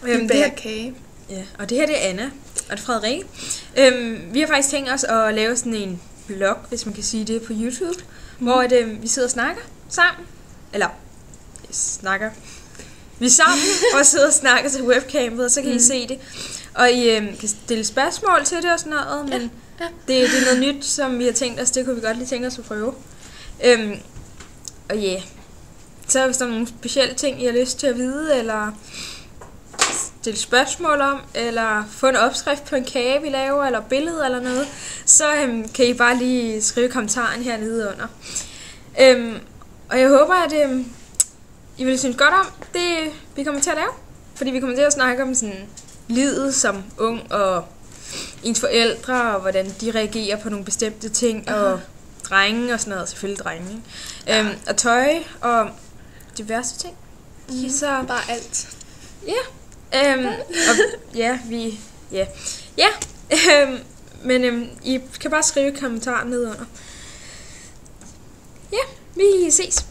Vi bager kage. Ja, og det her det er Anna, og det er Frederikke. Vi har faktisk tænkt os at lave sådan en vlog, hvis man kan sige det, på YouTube, hvor vi sidder og snakker sammen. Eller, vi er sammen og sidder og snakker til webcamet, og så kan I se det. Og I kan stille spørgsmål til det og sådan noget, men det er noget nyt, som vi har tænkt os, det kunne vi godt lige tænke os at prøve. Og så hvis der er nogle specielle ting, I har lyst til at vide, eller stille spørgsmål om, eller få en opskrift på en kage, vi laver, eller billede eller noget, så kan I bare lige skrive kommentaren hernede under. Og jeg håber, at I vil synes godt om det, vi kommer til at lave. Fordi vi kommer til at snakke om sådan livet som ung, og ens forældre, og hvordan de reagerer på nogle bestemte ting, og drenge og sådan noget, selvfølgelig drenge. Og tøj, og diverse ting. Så bare alt. Men I kan bare skrive kommentarer ned under. Ja, vi ses.